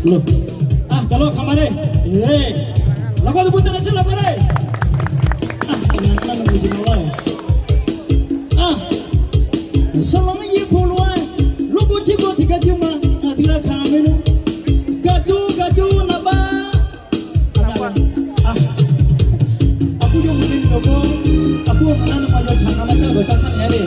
Loh. Ah, calo kamare. Lagu tu putar aja lah pare. Ah, kenang-kenang musik awal. Ah, selama ye puluhan, logo cibo tiga cuma, tiga kamera. Gaju naba. Ah, aku yang mungkin aku anak macam cakap macam macam ni ada.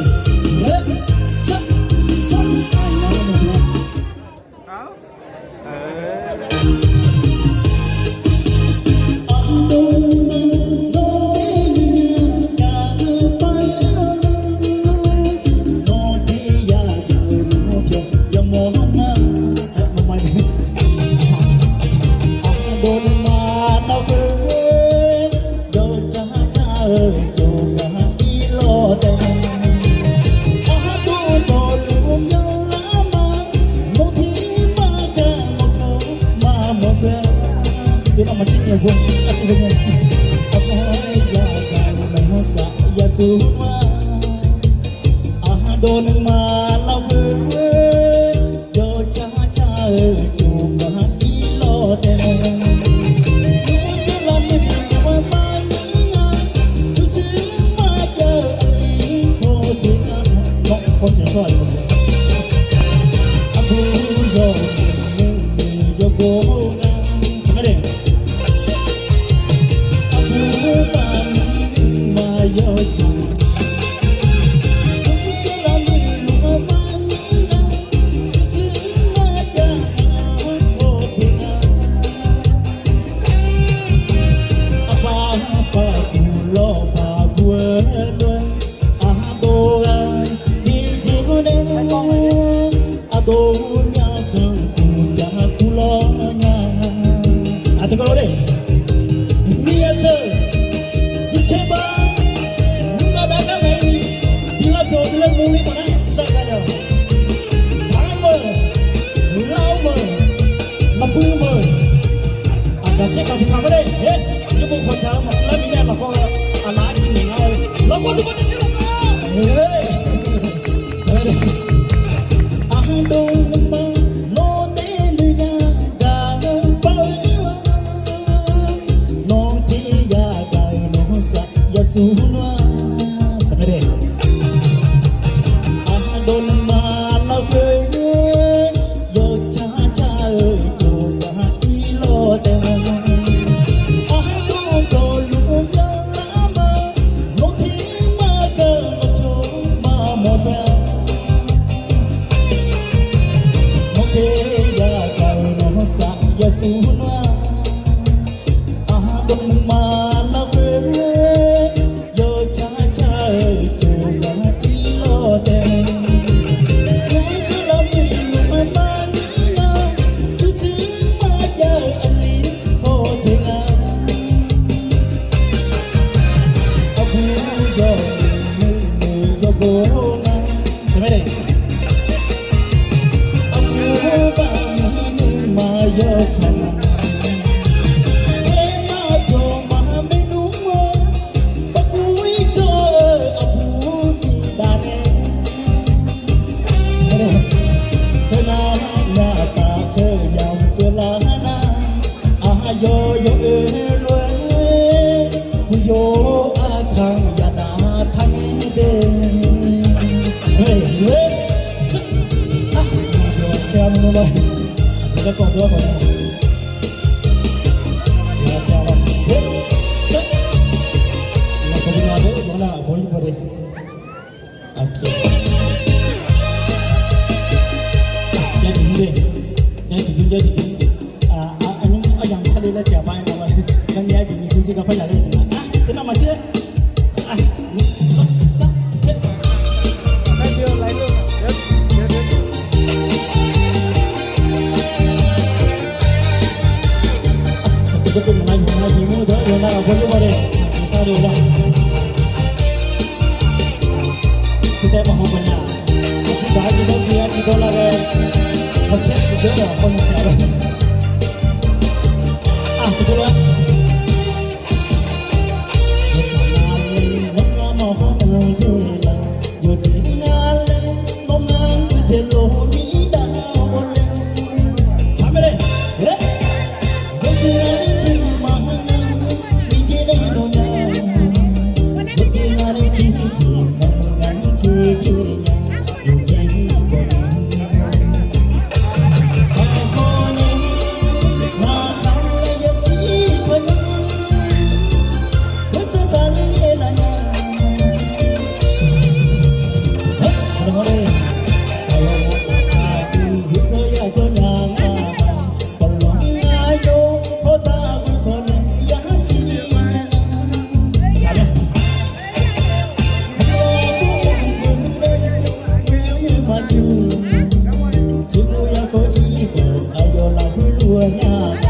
luanya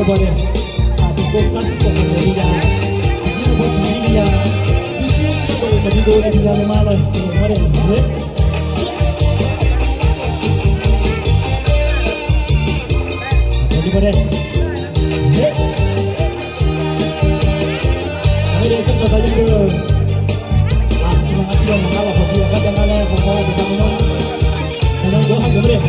boleh aku kasih kok dia ini bos dia bisa juga boleh video ini dia malah boleh jadi boleh ini dia coba aja dulu terima kasih yang mengalah bos dia kan ada yang mau kita minum minum doang boleh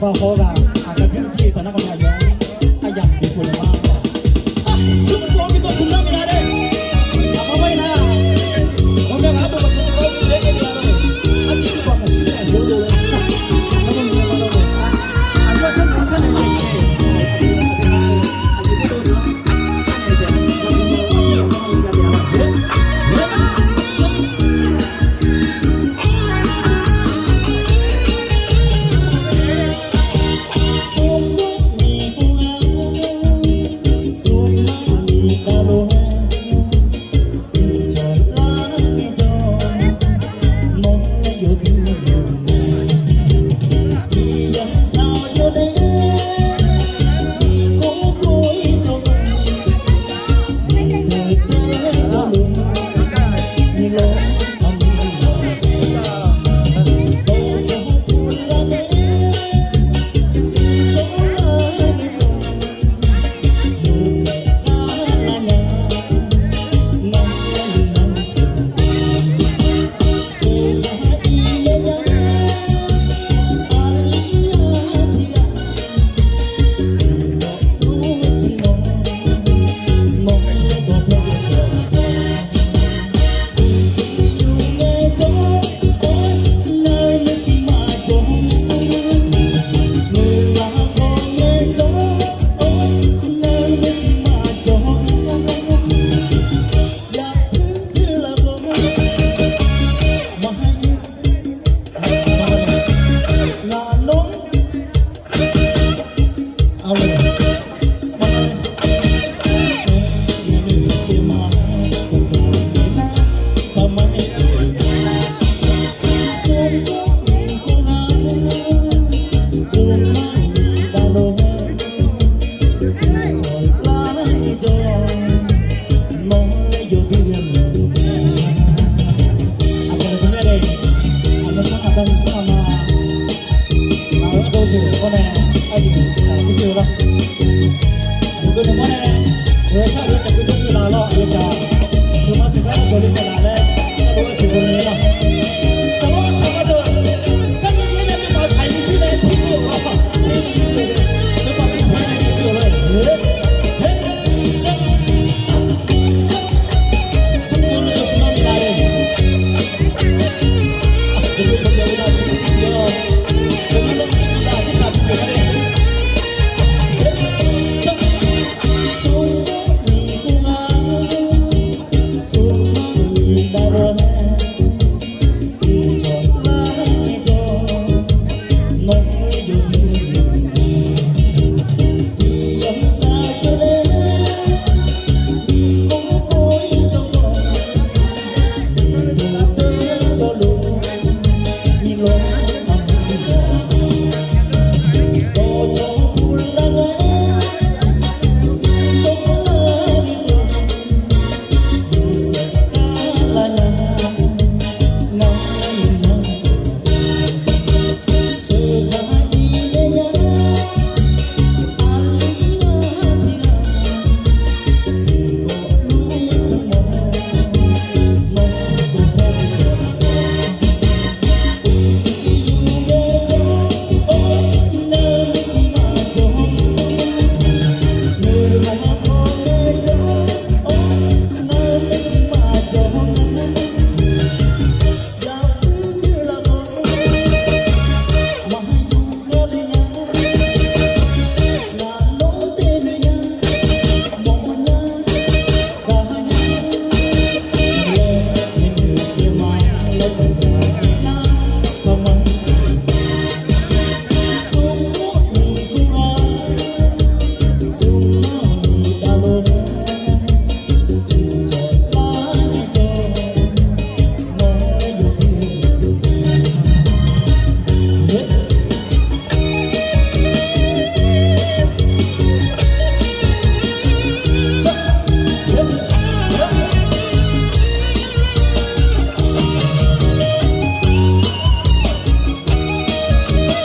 Bahora akan benci tanah kemajuan ayam di pulau apa? Semua kita sudah menade. Apa mainan? Orang ada betul betul lagi dia ada. Aji itu apa sih? Jodoh. Kamu ni mana tu? Aku macam macam ni. Aji itu tu. Sungguh ni đi là lo được cả cứ mà sẽ có người đi là đây ta đối với người này là ta nói thằng mà được cái gì này thì mà thay đi chứ này thì được là phải thì được nếu mà mình thay thì được rồi hết hết xong rồi nó sẽ nói đi lại đừng có nhớ là cái gì đó đừng có nói gì là cái sao cũng được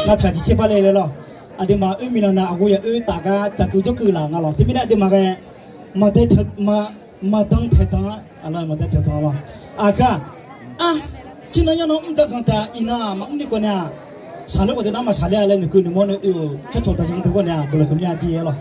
那看起切巴来了咯，啊对嘛，米那我也大家咋个就够了啊咯，对面那对嘛个，没得太没当太当啊，那没得太当了，啊看啊，今天要弄唔得讲的，伊那嘛你讲呢，啥了我的那么啥了，你个你么呢有，这做的像这个呢，不了个面接了。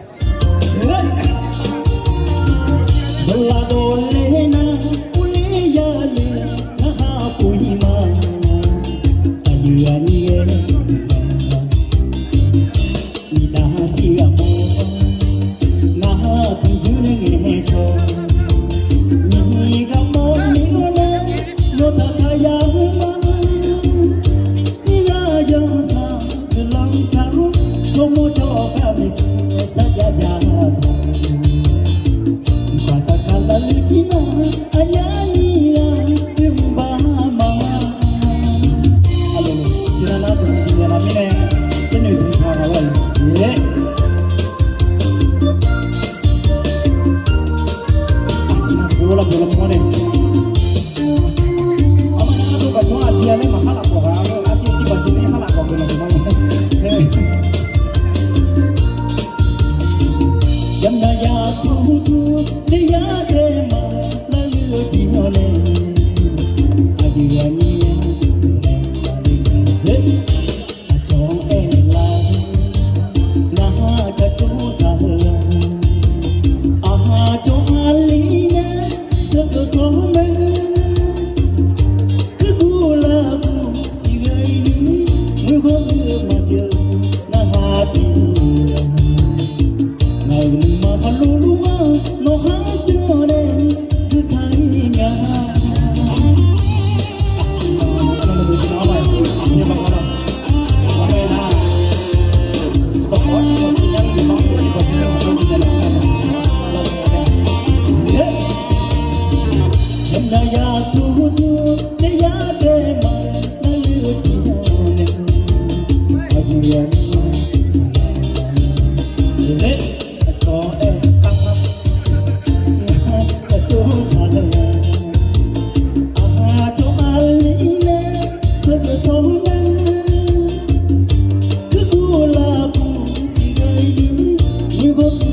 Good.